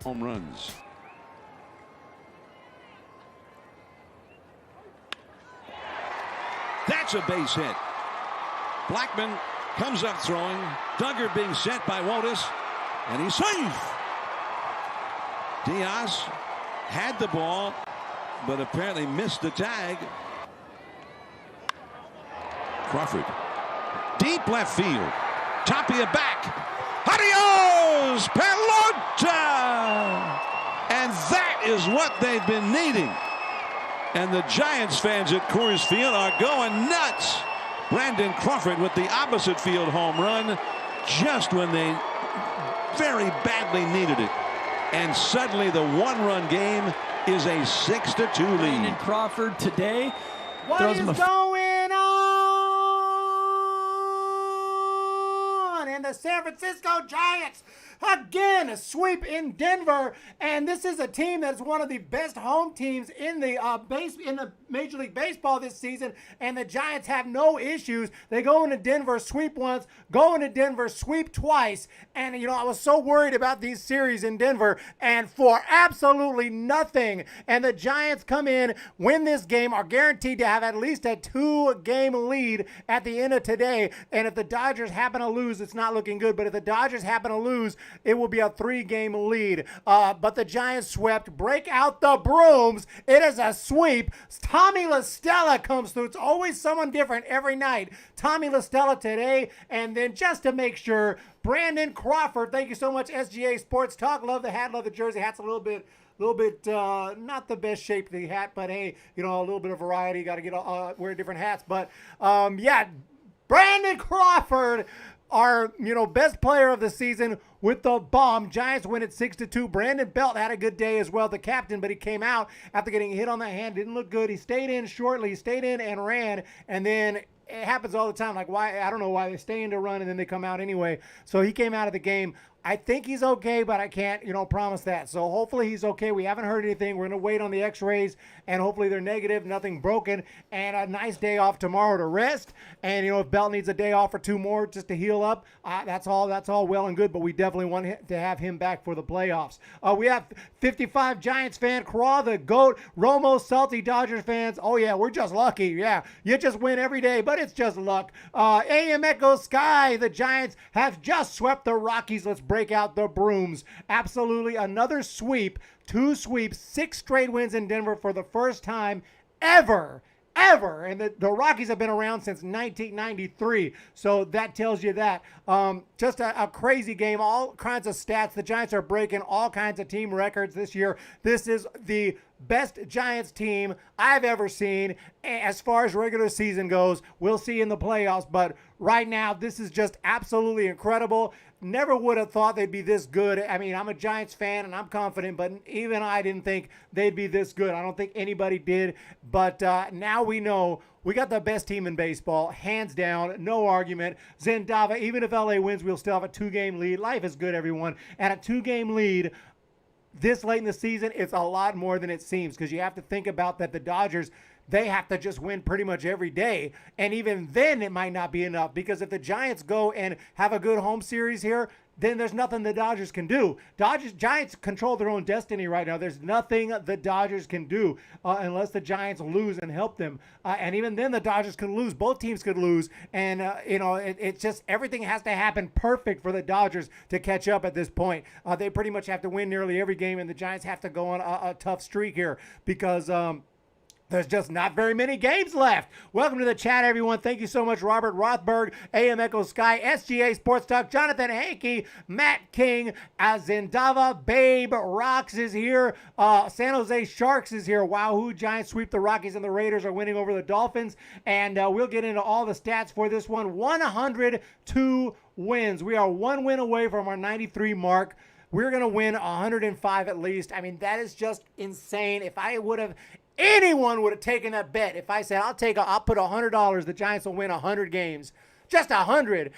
home runs. That's a base hit. Blackman comes up throwing. Duggar being sent by Wotus, and he's safe. Diaz had the ball, but apparently missed the tag. Crawford, deep left field. Tapia back. Adios, Pelota! And that is what they've been needing. And the Giants fans at Coors Field are going nuts. Brandon Crawford with the opposite field home run just when they very badly needed it. And suddenly the one-run game is a 6-2 lead. Brandon Crawford today. What is going on? And the San Francisco Giants again a sweep in Denver, and this is a team that's one of the best home teams in the Major League Baseball this season, and the Giants have no issues. They go into Denver, sweep once, go into Denver, sweep twice, and I was so worried about these series in Denver, and for absolutely nothing. And the Giants come in, win this game, are guaranteed to have at least a 2-game lead at the end of today. And if the Dodgers happen to lose, it's not looking good, but if the Dodgers happen to lose, it will be a 3-game lead. But the Giants swept. Break out the brooms. It is a sweep. Tommy La Stella comes through. It's always someone different every night. Tommy La Stella today. And then just to make sure, Brandon Crawford. Thank you so much, SGA Sports Talk. Love the hat, love the jersey. Hat's a little bit not the best shape of the hat, but hey, a little bit of variety. Got to wear different hats. But yeah, Brandon Crawford, our best player of the season with the bomb. Giants win it 6-2. Brandon Belt had a good day as well, the captain, but he came out after getting hit on the hand. Didn't look good. He stayed in shortly. He stayed in and ran, and then it happens all the time. Like, why? I don't know why they stay in to run and then they come out anyway. So he came out of the game. I think he's okay, but I can't, promise that. So hopefully he's okay. We haven't heard anything. We're going to wait on the x-rays, and hopefully they're negative, nothing broken, and a nice day off tomorrow to rest. And, if Belt needs a day off or 2 more just to heal up, that's all well and good, but we definitely want to have him back for the playoffs. We have 55 Giants fan, Craw, the GOAT, Romo, Salty Dodgers fans. Oh, yeah, we're just lucky. Yeah, you just win every day, but it's just luck. AM Echo Sky, the Giants have just swept the Rockies. Let's break out the brooms. Absolutely another sweep, 2 sweeps, 6 straight wins in Denver for the first time ever. And the Rockies have been around since 1993, so that tells you that. Just a crazy game, all kinds of stats. The Giants are breaking all kinds of team records this year. This is the best Giants team I've ever seen as far as regular season goes. We'll see in the playoffs, but right now this is just absolutely incredible. Never would have thought they'd be this good. I mean, I'm a Giants fan and I'm confident, but even I didn't think they'd be this good. I don't think anybody did, but now we know we got the best team in baseball, hands down, no argument. Zendava, even if LA wins, we'll still have a 2-game lead. Life is good, everyone. And a 2-game lead this late in the season, it's a lot more than it seems, because you have to think about that the Dodgers, they have to just win pretty much every day. And even then it might not be enough, because if the Giants go and have a good home series here, then there's nothing the Dodgers can do. Giants control their own destiny right now. There's nothing the Dodgers can do unless the Giants lose and help them. And even then the Dodgers could lose. Both teams could lose. And, it's just everything has to happen perfect for the Dodgers to catch up at this point. They pretty much have to win nearly every game, and the Giants have to go on a tough streak here because there's just not very many games left. Welcome to the chat, everyone. Thank you so much, Robert Rothberg, AM Echo Sky, SGA Sports Talk, Jonathan Hankey, Matt King, Zendava, Babe, Rocks is here, San Jose Sharks is here. Wahoo Giants sweep the Rockies, and the Raiders are winning over the Dolphins. And we'll get into all the stats for this one. 102 wins. We are 1 win away from our 93 mark. We're going to win 105 at least. I mean, that is just insane. If I would have... Anyone would have taken that bet. If I said, I'll put $100, the Giants will win 100 games, just 100,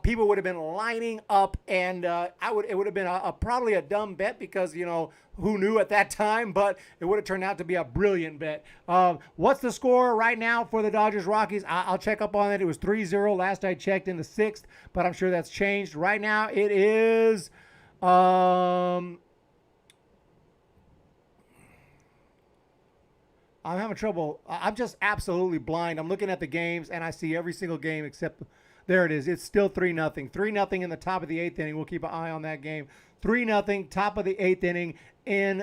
people would have been lining up, and it would have been probably a dumb bet because, who knew at that time, but it would have turned out to be a brilliant bet. What's the score right now for the Dodgers Rockies? I'll check up on it. It was 3-0 last I checked in the 6th, but I'm sure that's changed. Right now it is I'm having trouble. I'm just absolutely blind. I'm looking at the games, and I see every single game except there it is. It's still 3-0. 3-0 in the top of the 8th inning. We'll keep an eye on that game. 3-0, top of the 8th inning in,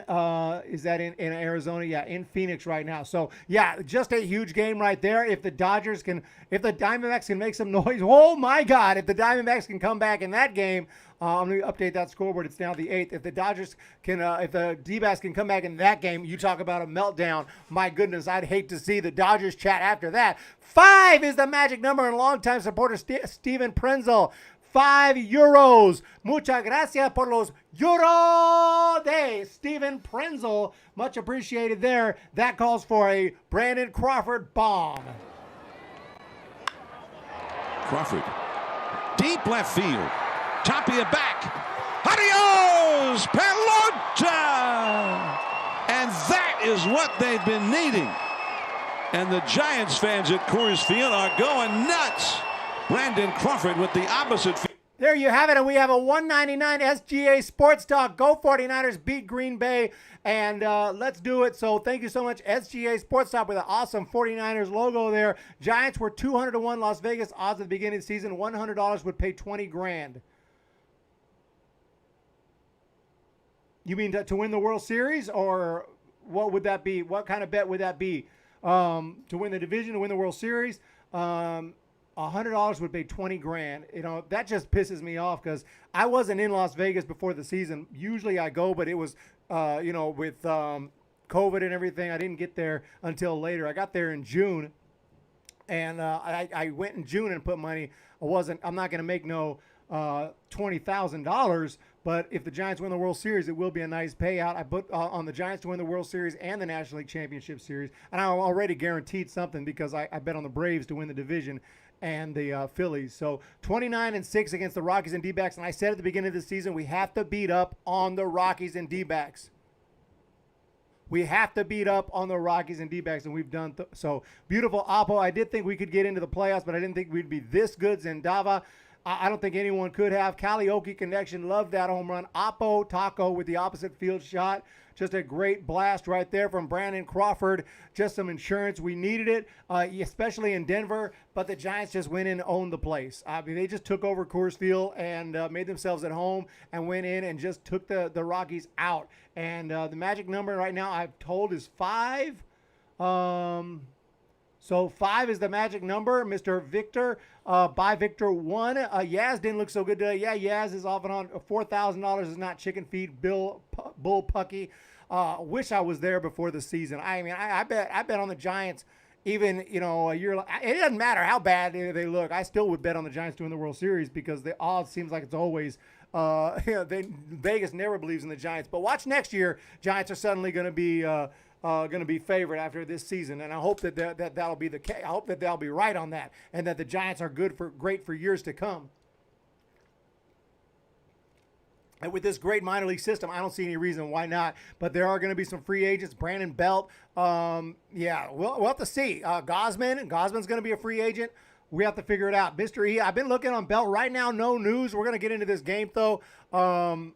is that in Arizona? Yeah, in Phoenix right now. So, yeah, just a huge game right there. If the Diamondbacks can make some noise, oh, my God, if the Diamondbacks can come back in that game, I'm going to update that scoreboard. It's now the 8th. If the Dodgers can, if the D-backs can come back in that game, you talk about a meltdown. My goodness, I'd hate to see the Dodgers chat after that. 5 is the magic number, and longtime supporter Steven Prenzel. €5. Muchas gracias por los euros de Steven Prenzel. Much appreciated there. That calls for a Brandon Crawford bomb. Crawford, deep left field. Top of your back. Adios, Pelota! And that is what they've been needing. And the Giants fans at Coors Field are going nuts. Brandon Crawford with the opposite field. There you have it, and we have a $1.99 SGA Sports Talk. Go 49ers, beat Green Bay, and let's do it. So thank you so much, SGA Sports Talk, with an awesome 49ers logo there. Giants were 200-1 Las Vegas odds at the beginning of the season. $100 would pay $20,000. You mean to win the World Series, or what would that be? What kind of bet would that be? To win the division, to win the World Series? $100 would pay $20,000. You know, that just pisses me off because I wasn't in Las Vegas before the season. Usually I go, but it was, with COVID and everything, I didn't get there until later. I got there in June, and I went in June and put money. I'm not going to make no $20,000, but if the Giants win the World Series, it will be a nice payout. I put on the Giants to win the World Series and the National League Championship Series, and I already guaranteed something because I bet on the Braves to win the division and the Phillies. So 29-6 against the Rockies and D-backs, and I said at the beginning of the season, we have to beat up on the Rockies and D-backs. We have to beat up on the Rockies and D-backs, and we've done so. Beautiful Oppo. I did think we could get into the playoffs, but I didn't think we'd be this good. Zendava, I don't think anyone could have. Karaoke Connection, loved that home run. Oppo Taco with the opposite field shot. Just a great blast right there from Brandon Crawford. Just some insurance. We needed it, especially in Denver, but the Giants just went in and owned the place. I mean, they just took over Coors Field and made themselves at home and went in and just took the Rockies out. And the magic number right now, I've told, is 5. So 5 is the magic number. Mr. Victor, by Victor 1. Yaz didn't look so good today. Yeah, Yaz is off and on. $4,000 is not chicken feed. Bull Pucky. Wish I was there before the season. I mean, I bet on the Giants. Even, a year. It doesn't matter how bad they look. I still would bet on the Giants to win the World Series because the odds seems like it's always. Vegas never believes in the Giants. But watch next year. Giants are suddenly going to be favored after this season, and I hope that'll be the case. I hope that they'll be right on that, and that the Giants are great for years to come. And with this great minor league system, I don't see any reason why not. But there are going to be some free agents. Brandon Belt, we'll have to see. Gosman's going to be a free agent. We have to figure it out. Mr. E, I've been looking on Belt right now. No news. We're going to get into this game though, and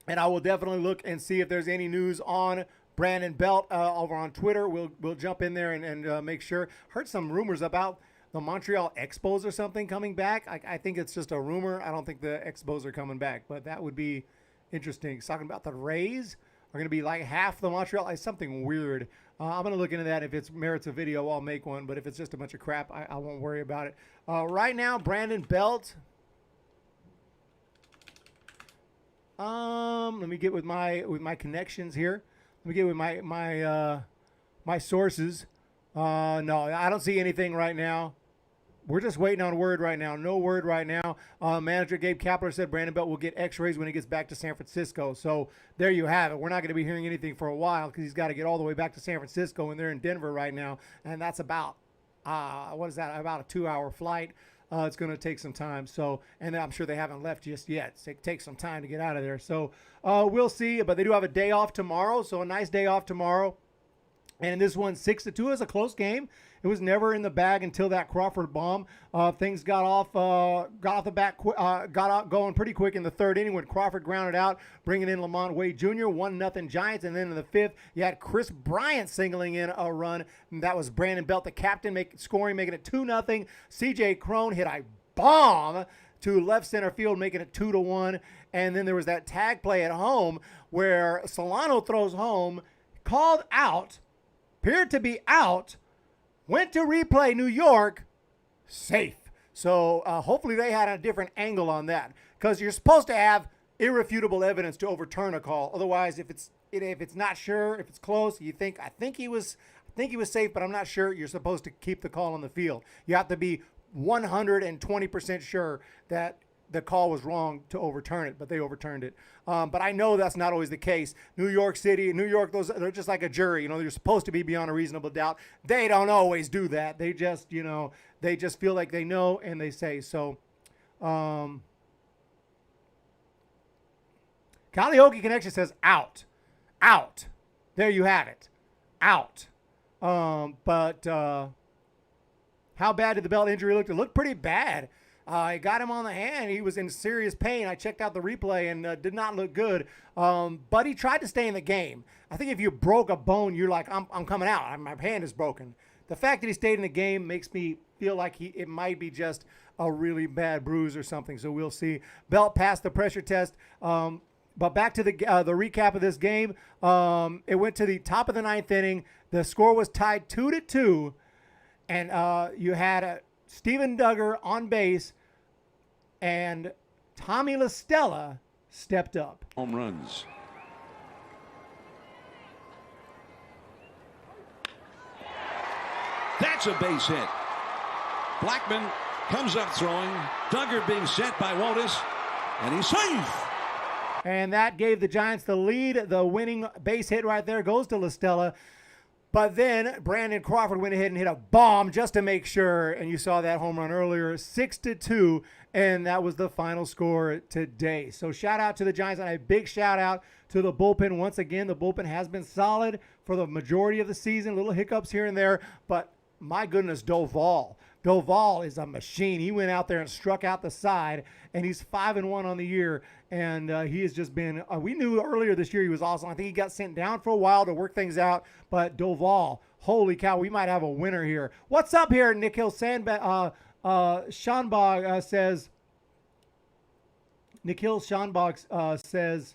I will definitely look and see if there's any news on Brandon Belt over on Twitter. We'll jump in there and make sure. Heard some rumors about the Montreal Expos or something coming back. I think it's just a rumor. I don't think the Expos are coming back, but that would be interesting. He's talking about the Rays are going to be like half the Montreal. It's something weird. I'm going to look into that. If it merits a video, I'll make one. But if it's just a bunch of crap, I won't worry about it. Right now, Brandon Belt. Let me get with my connections here. Let me get with my sources. No, I don't see anything right now. We're just waiting on word right now. No word right now. Manager Gabe Kapler said Brandon Belt will get x-rays when he gets back to San Francisco. So there you have it. We're not going to be hearing anything for a while because he's got to get all the way back to San Francisco, and they're in Denver right now. And that's about, about a 2-hour flight. It's going to take some time. So, and I'm sure they haven't left just yet. So it takes some time to get out of there. So we'll see. But they do have a day off tomorrow. So a nice day off tomorrow. And this one, 6-2, is a close game. It was never in the bag until that Crawford bomb. Things got off the bat, got out going pretty quick in the third inning when Crawford grounded out, bringing in Lamont Wade Jr. 1-0 Giants, and then in the fifth, you had Chris Bryant singling in a run. And that was Brandon Belt, the captain, scoring, making it 2-0. C.J. Crone hit a bomb to left center field, making it 2-1. And then there was that tag play at home where Solano throws home, called out, appeared to be out, went to replay New York, safe. So hopefully they had a different angle on that, because you're supposed to have irrefutable evidence to overturn a call. Otherwise, if it's not sure, if it's close, you think, I think he was safe, but I'm not sure, you're supposed to keep the call on the field. You have to be 120% sure that the call was wrong to overturn it, but they overturned it. But I know that's not always the case. New York City, New York, they're just like a jury. They're supposed to be beyond a reasonable doubt. They don't always do that. They just, they just feel like they know and they say so. Calliope Connection says out. There you have it. Out. But how bad did the Belt injury look? It looked pretty bad. It got him on the hand. He was in serious pain. I checked out the replay and did not look good. But he tried to stay in the game. I think if you broke a bone, you're like, I'm coming out. My hand is broken. The fact that he stayed in the game makes me feel like it might be just a really bad bruise or something. So we'll see. Belt passed the pressure test. But back to the recap of this game. It went to the top of the ninth inning. The score was tied 2-2. And you had Steven Duggar on base, and Tommy LaStella stepped up. Home runs. That's a base hit. Blackman comes up throwing. Duggar being sent by Wotus, and he's safe. And that gave the Giants the lead. The winning base hit right there goes to LaStella. But then Brandon Crawford went ahead and hit a bomb just to make sure, and you saw that home run earlier, 6-2, and that was the final score today. So shout out to the Giants, and a big shout out to the bullpen. Once again, the bullpen has been solid for the majority of the season, little hiccups here and there, but my goodness, Doval is a machine. He went out there and struck out the side, and he's 5-1 on the year. And he has just been, we knew earlier this year he was awesome. I think he got sent down for a while to work things out. But Doval, holy cow, we might have a winner here. What's up here, Nikhil Shanbag says, Nikhil Shanbag says,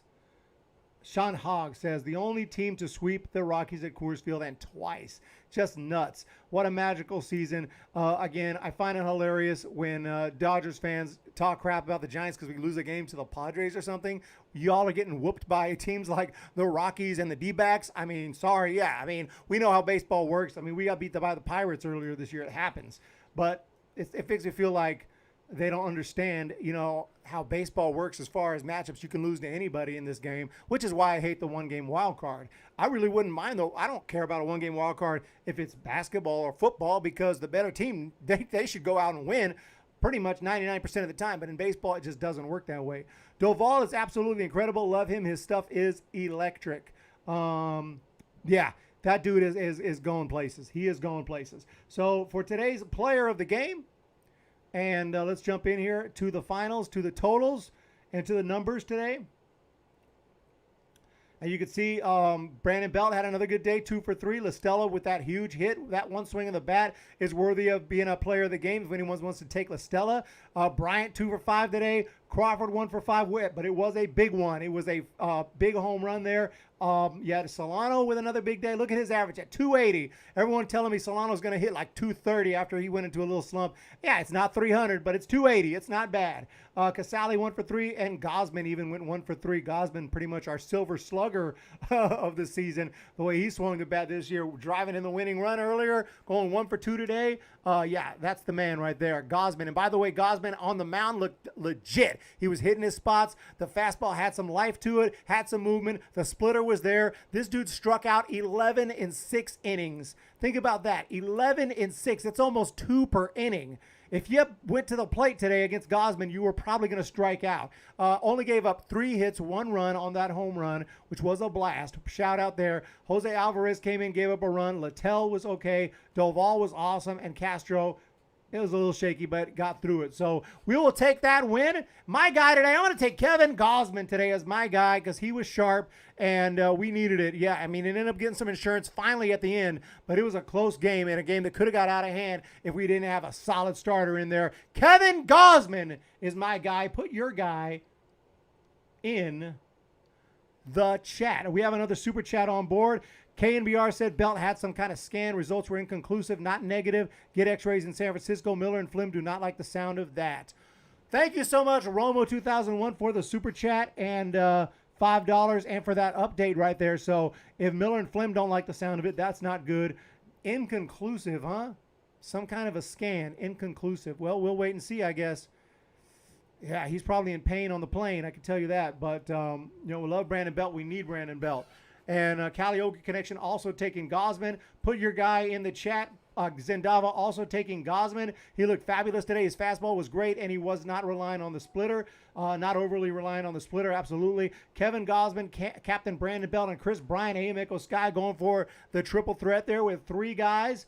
Sean Hogg says, the only team to sweep the Rockies at Coors Field, and twice. Just nuts. What a magical season. Again, I find it hilarious when Dodgers fans talk crap about the Giants because we lose a game to the Padres or something. Y'all are getting whooped by teams like the Rockies and the D-backs. I mean, sorry. Yeah, I mean, we know how baseball works. I mean, we got beat by the Pirates earlier this year. It happens. But it makes me feel like they don't understand, how baseball works as far as matchups. You can lose to anybody in this game, which is why I hate the one-game wild card. I really wouldn't mind, though. I don't care about a one-game wild card if it's basketball or football, because the better team, they should go out and win pretty much 99% of the time. But in baseball, it just doesn't work that way. Doval is absolutely incredible. Love him. His stuff is electric. Yeah, that dude is going places. He is going places. So for today's player of the game, and let's jump in here to the finals, to the totals, and to the numbers today. And you can see Brandon Belt had another good day, 2 for 3. LaStella with that huge hit, that one swing of the bat is worthy of being a player of the game if anyone wants to take LaStella. Bryant 2 for 5 today. Crawford 1 for 5 whip, but it was a big one. It was a big home run there. You had Solano with another big day. Look at his average at 280. Everyone telling me Solano's going to hit like 230 after he went into a little slump. Yeah, it's not 300, but it's 280. It's not bad. Casali 1 for 3, and Gosman even went 1 for 3. Gosman pretty much our silver slugger of the season. The way he swung the bat this year, driving in the winning run earlier, going 1 for 2 today. Yeah, that's the man right there, Gosman. And by the way, Gosman on the mound looked legit. He was hitting his spots. The fastball had some life to it, had some movement. The splitter was there. This dude struck out 11 in 6 innings. Think about that. 11 in 6. That's almost 2 per inning. If you went to the plate today against Gausman, you were probably going to strike out. Only gave up 3 hits, 1 run on that home run, which was a blast. Shout out there. Jose Alvarez came in, gave up a run. Littell was okay. Doval was awesome. And Castro, it was a little shaky, but got through it. So we will take that win. My guy today, I'm going to take Kevin Gausman today as my guy because he was sharp and we needed it. Yeah, I mean, it ended up getting some insurance finally at the end, but it was a close game and a game that could have got out of hand if we didn't have a solid starter in there. Kevin Gausman is my guy. Put your guy in the chat. We have another super chat on board. KNBR said Belt had some kind of scan. Results were inconclusive, not negative. Get x-rays in San Francisco. Miller and Flim do not like the sound of that. Thank you so much, Romo 2001, for the super chat and $5 and for that update right there. So if Miller and Flim don't like the sound of it, that's not good. Inconclusive, huh? Some kind of a scan. Inconclusive. Well, we'll wait and see, I guess. Yeah, he's probably in pain on the plane. I can tell you that. But, you know, we love Brandon Belt. We need Brandon Belt. And Calliope Connection also taking Gausman. Put your guy in the chat. Zendava also taking Gausman. He looked fabulous today. His fastball was great, and he was not relying on the splitter. Not overly relying on the splitter, absolutely. Kevin Gausman, Captain Brandon Belt, and Chris Bryant, AM Echo Sky going for the triple threat there with 3 guys.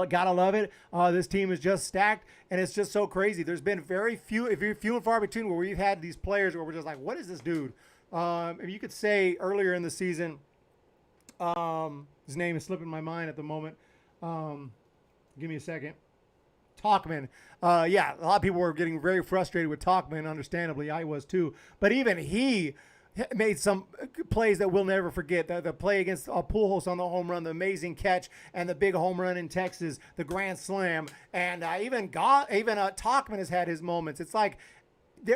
Gotta love it. This team is just stacked, and it's just so crazy. There's been very few, if you're few and far between, where we've had these players where we're just like, what is this dude? If you could say earlier in the season, his name is slipping my mind at the moment. Give me a second. Talkman. Yeah, a lot of people were getting very frustrated with Talkman. Understandably, I was too. But even he made some plays that we'll never forget. The play against Pujols on the home run, the amazing catch, and the big home run in Texas, the grand slam. And even Talkman has had his moments. It's like,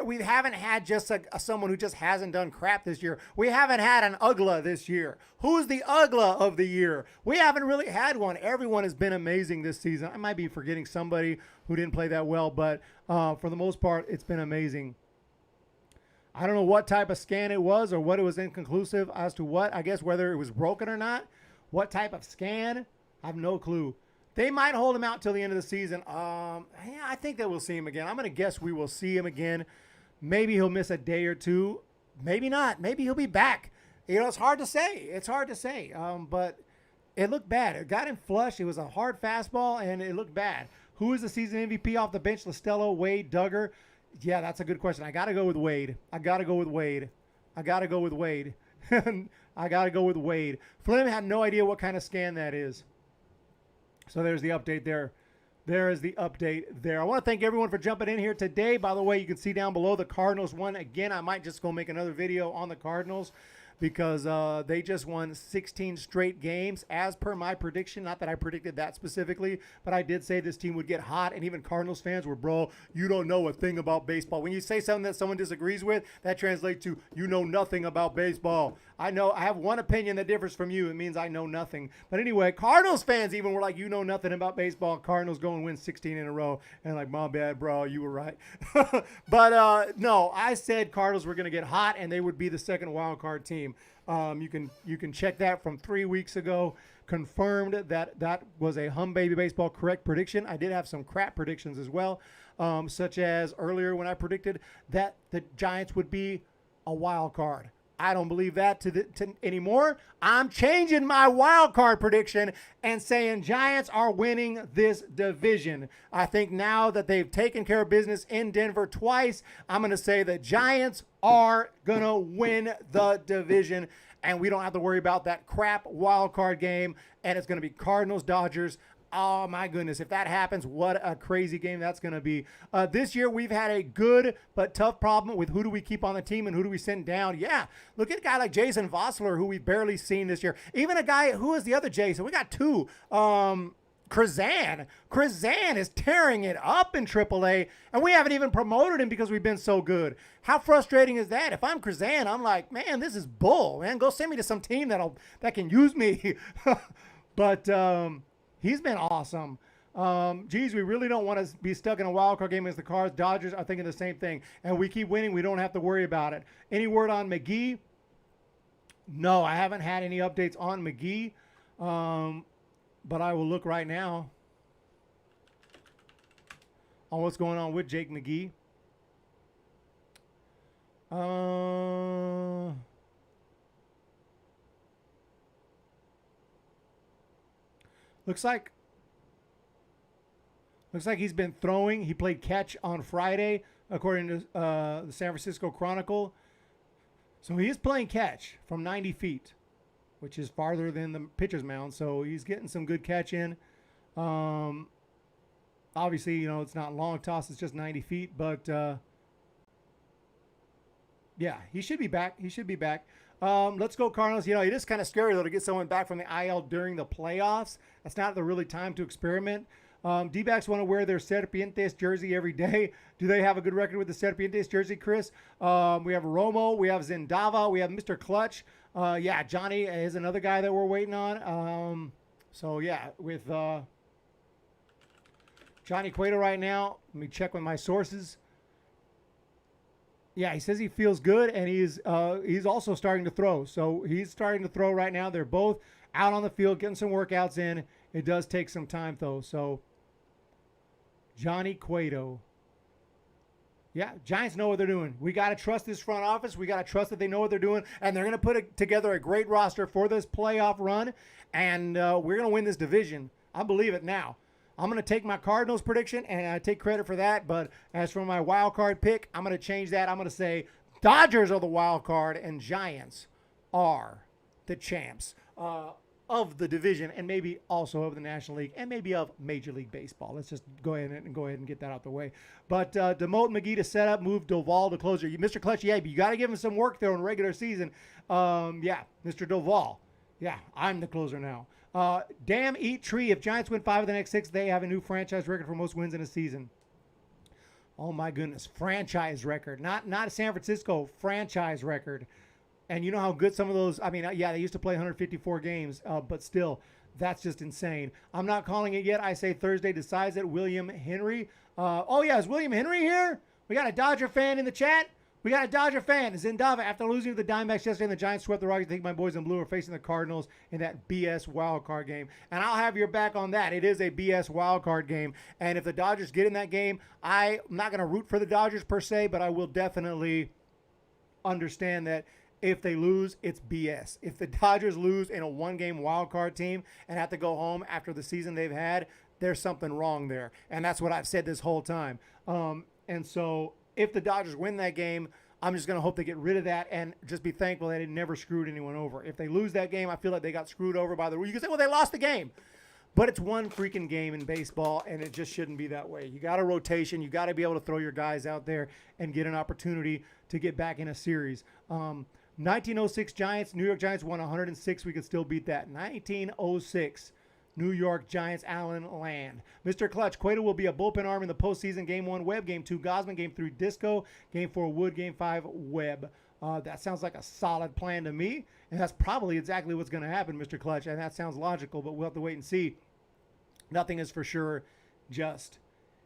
we haven't had just someone who just hasn't done crap this year. We haven't had an Ugla this year. Who's the Ugla of the year? We haven't really had one. Everyone has been amazing this season. I might be forgetting somebody who didn't play that well, but for the most part, it's been amazing. I don't know what type of scan it was or what it was inconclusive as to what. I guess whether it was broken or not. What type of scan? I have no clue. They might hold him out till the end of the season. Yeah, I think that we'll see him again. I'm going to guess we will see him again. Maybe he'll miss a day or two. Maybe not. Maybe he'll be back. You know, it's hard to say. It's hard to say. But it looked bad. It got him flush. It was a hard fastball, and it looked bad. Who is the season MVP off the bench? Listello, Wade, Duggar? Yeah, that's a good question. I got to go with Wade. I got to go with Wade. Flynn had no idea what kind of scan that is. So there's the update there. There is the update there. I want to thank everyone for jumping in here today. By the way, you can see down below the Cardinals won again. I might just go make another video on the Cardinals because they just won 16 straight games as per my prediction. Not that I predicted that specifically, but I did say this team would get hot, and even Cardinals fans were, bro, you don't know a thing about baseball. When you say something that someone disagrees with, that translates to you know nothing about baseball. I know I have one opinion that differs from you. It means I know nothing. But anyway, Cardinals fans even were like, you know nothing about baseball. Cardinals go and win 16 in a row. And like, my bad, bro, you were right. But no, I said Cardinals were going to get hot and they would be the second wild card team. You can check that from 3 weeks ago. Confirmed that was a Humm Baby Baseball correct prediction. I did have some crap predictions as well, such as earlier when I predicted that the Giants would be a wild card. I don't believe that anymore. I'm changing my wild card prediction and saying Giants are winning this division. I think now that they've taken care of business in Denver twice, I'm going to say the Giants are going to win the division, and we don't have to worry about that crap wild card game, and it's going to be Cardinals-Dodgers. Oh, my goodness. If that happens, what a crazy game that's going to be. This year, we've had a good but tough problem with who do we keep on the team and who do we send down. Yeah, look at a guy like Jason Vossler, who we've barely seen this year. Even a guy, who is the other Jason? We got 2. Krazan. Krazan is tearing it up in AAA, and we haven't even promoted him because we've been so good. How frustrating is that? If I'm Krazan, I'm like, man, this is bull, man. Go send me to some team that can use me. But he's been awesome. Geez, we really don't want to be stuck in a wild card game against the Cards. Dodgers are thinking the same thing. And we keep winning. We don't have to worry about it. Any word on McGee? No, I haven't had any updates on McGee, but I will look right now on what's going on with Jake McGee. Looks like he's been throwing. He played catch on Friday, according to the San Francisco Chronicle. So he is playing catch from 90 feet, which is farther than the pitcher's mound. So he's getting some good catch in. Obviously, you know, it's not long toss. It's just 90 feet. But, yeah, he should be back. He should be back. Let's go Cardinals. You know, it is kind of scary, though, to get someone back from the IL during the playoffs. That's not the really time to experiment. D-backs want to wear their Serpientes jersey every day. Do they have a good record with the Serpientes jersey, Chris? We have Romo. We have Zendava. We have Mr. Clutch. Yeah, Johnny is another guy that we're waiting on. So, yeah, with Johnny Cueto right now, let me check with my sources. Yeah, he says he feels good, and he's also starting to throw. So he's starting to throw right now. They're both out on the field getting some workouts in. It does take some time, though. So Johnny Cueto. Yeah, Giants know what they're doing. We got to trust this front office. We got to trust that they know what they're doing, and they're going to put together a great roster for this playoff run, and we're going to win this division. I believe it now. I'm going to take my Cardinals prediction, and I take credit for that. But as for my wild card pick, I'm going to change that. I'm going to say Dodgers are the wild card, and Giants are the champs of the division, and maybe also of the National League, and maybe of Major League Baseball. Let's just go ahead and get that out the way. But demote McGee to set up, move Doval to closer. Mr. Clutch, yeah, but you got to give him some work there in regular season. Yeah, Mr. Doval. Yeah, I'm the closer now. Damn, eat tree. If Giants win 5 of the next 6, they have a new franchise record for most wins in a season. Oh, my goodness. Franchise record. Not San Francisco. Franchise record. And you know how good some of those, I mean, yeah, they used to play 154 games, but still, that's just insane. I'm not calling it yet. I say Thursday decides it. William Henry. Oh, yeah, is William Henry here? We got a Dodger fan in the chat. We got a Dodger fan. Zendava, after losing to the Diamondbacks yesterday and the Giants swept the Rockies, I think my boys in blue are facing the Cardinals in that BS wildcard game. And I'll have your back on that. It is a BS wildcard game. And if the Dodgers get in that game, I'm not going to root for the Dodgers per se, but I will definitely understand that if they lose, it's BS. If the Dodgers lose in a one-game wildcard team and have to go home after the season they've had, there's something wrong there. And that's what I've said this whole time. And so if the Dodgers win that game, I'm just going to hope they get rid of that and just be thankful that it never screwed anyone over. If they lose that game, I feel like they got screwed over by the rule. You can say, well, they lost the game. But it's one freaking game in baseball, and it just shouldn't be that way. You got a rotation. You got to be able to throw your guys out there and get an opportunity to get back in a series. 1906 Giants, New York Giants won 106. We could still beat that. 1906 New York Giants, Allen Land. Mr. Clutch, Cueto will be a bullpen arm in the postseason. Game 1, Webb. Game 2, Gosman. Game 3, Disco. Game 4, Wood. Game 5, Webb. That sounds like a solid plan to me, and that's probably exactly what's going to happen, Mr. Clutch, and that sounds logical, but we'll have to wait and see. Nothing is for sure just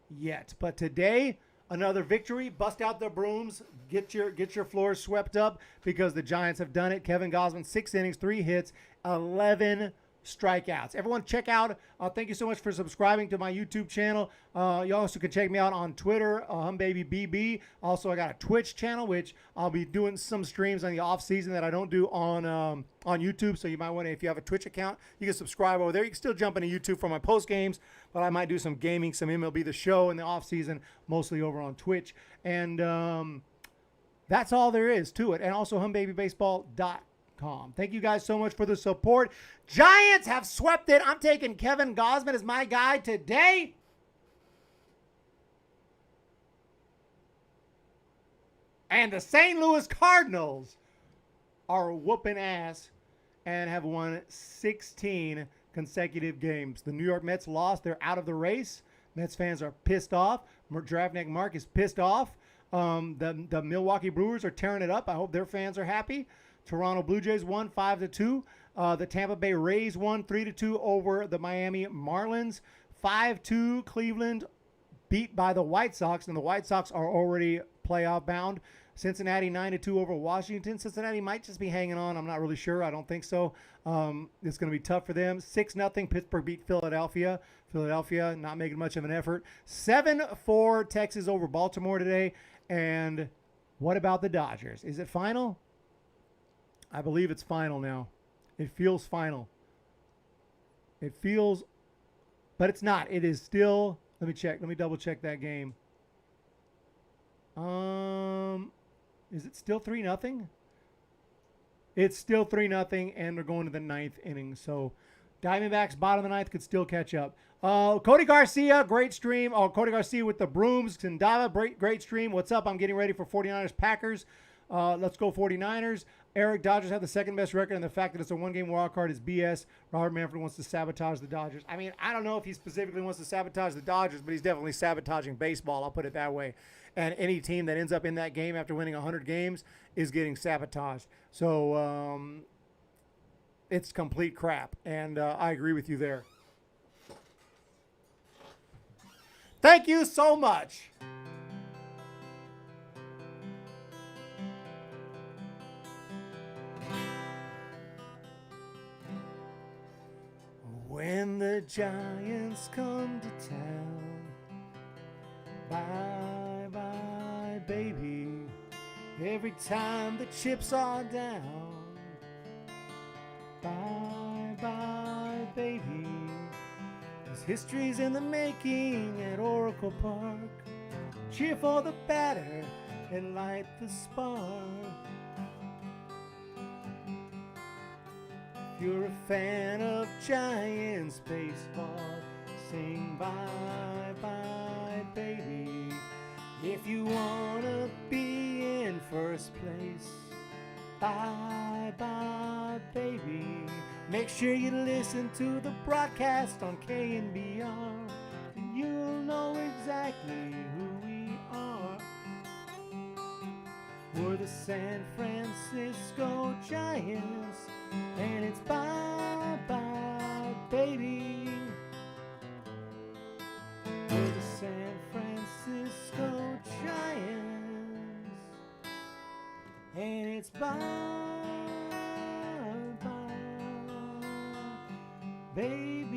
yet. But today, another victory. Bust out the brooms. Get your floors swept up because the Giants have done it. Kevin Gosman, 6 innings, 3 hits, 11 strikeouts. Everyone check out, thank you so much for subscribing to my YouTube channel. You also can check me out on Twitter, HummBabyBB. Also, I got a Twitch channel, which I'll be doing some streams on the off season that I don't do on YouTube. So you might want to, if you have a Twitch account, you can subscribe over there. You can still jump into YouTube for my post games, but I might do some gaming, some MLB The Show in the off season, mostly over on Twitch. And that's all there is to it. And also HummBabyBaseball.com. Thank you guys so much for the support. Giants have swept it. I'm taking Kevin Gosman as my guy today. And the St. Louis Cardinals are whooping ass and have won 16 consecutive games. The New York Mets lost. They're out of the race. Mets fans are pissed off. Draftneck Mark is pissed off. The Milwaukee Brewers are tearing it up. I hope their fans are happy. Toronto Blue Jays won 5-2. The Tampa Bay Rays won 3-2 over the Miami Marlins. 5-2 Cleveland beat by the White Sox, and the White Sox are already playoff bound. Cincinnati 9-2 over Washington. Cincinnati might just be hanging on. I'm not really sure. I don't think so. It's going to be tough for them. 6-0 Pittsburgh beat Philadelphia. Philadelphia not making much of an effort. 7-4 Texas over Baltimore today. And what about the Dodgers? Is it final? I believe it's final now. It feels final. It feels, but it's not. It is still, let me check. Let me double check that game. Is it still 3-0? It's still 3-0, and they're going to the 9th inning. So Diamondbacks, bottom of the 9th, could still catch up. Cody Garcia, great stream. Cody Garcia with the brooms. Tandava, great stream. What's up? I'm getting ready for 49ers Packers. Let's go 49ers. Eric, Dodgers have the second best record, and the fact that it's a one-game wild card is BS. Robert Manfred wants to sabotage the Dodgers. I mean, I don't know if he specifically wants to sabotage the Dodgers, but he's definitely sabotaging baseball. I'll put it that way. And any team that ends up in that game after winning 100 games is getting sabotaged. So it's complete crap, and I agree with you there. Thank you so much. When the Giants come to town, bye-bye, baby. Every time the chips are down, bye-bye, baby. This history's in the making at Oracle Park. Cheer for the batter and light the spark. If you're a fan of Giants baseball, sing bye-bye, baby. If you wanna be in first place, bye-bye, baby. Make sure you listen to the broadcast on KNBR, and you'll know exactly who we are. We're the San Francisco Giants, and it's bye-bye, baby. We're the San Francisco Giants, and it's bye-bye, baby.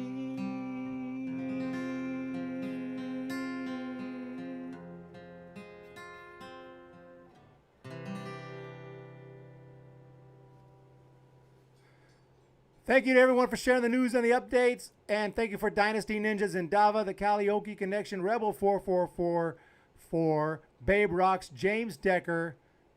Thank you to everyone for sharing the news and the updates. And thank you for Dynasty Ninjas and Dava, the Karaoke Connection, Rebel 4444, Babe Rocks, James Decker,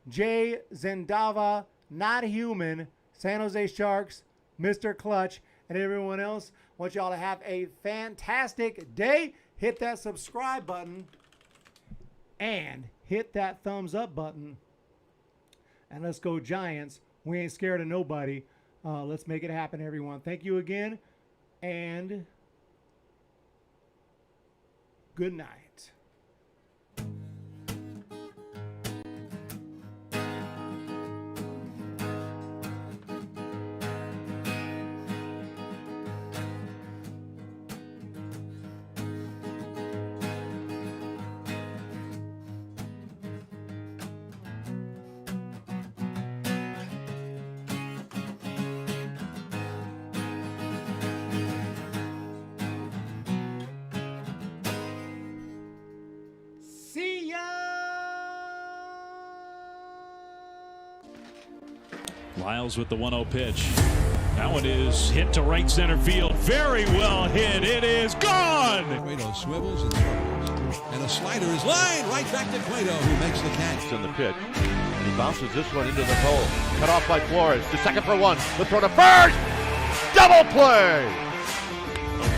Jay Zendava, Not Human, San Jose Sharks, Mr. Clutch, and everyone else. I want y'all to have a fantastic day. Hit that subscribe button and hit that thumbs up button. And let's go Giants. We ain't scared of nobody. Let's make it happen, everyone. Thank you again, and good night. See ya! Lyles with the 1-0 pitch. That one is hit to right center field. Very well hit. It is gone! Cueto swivels and circles. And a slider is lined right back to Cueto, who makes the catch. In the pitch. And he bounces this one into the pole. Cut off by Flores. To second for one. The throw to first! Double play!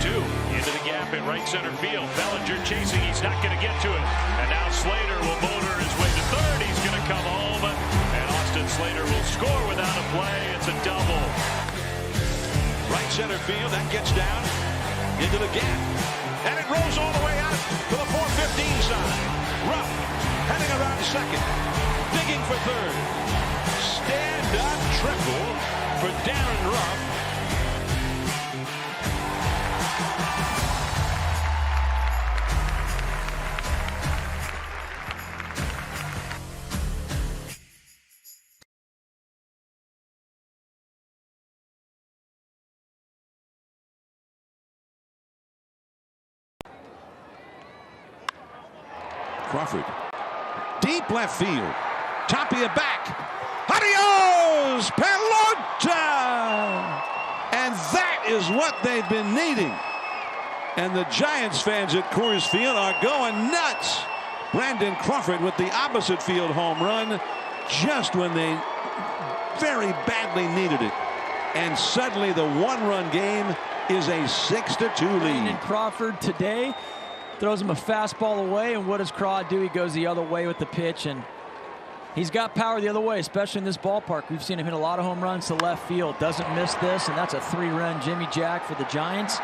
0-2 into the gap in right center field. Bellinger chasing. He's not going to get to it. And now Slater will motor his way to third. He's going to come home. And Austin Slater will score without a play. It's a double. Right center field, that gets down into the gap. And it rolls all the way out to the 415 side. Ruff heading around second. Digging for third. Stand-up triple for Darren Ruff. Crawford. Deep left field. Tapia back. Adios, Pelota! And that is what they've been needing. And the Giants fans at Coors Field are going nuts. Brandon Crawford with the opposite field home run just when they very badly needed it. And suddenly the one-run game is a 6-2 lead. Brandon Crawford today throws him a fastball away, and what does Craw do? He goes the other way with the pitch, and he's got power the other way, especially in this ballpark. We've seen him hit a lot of home runs to left field. Doesn't miss this, and that's a 3-run Jimmy Jack for the Giants.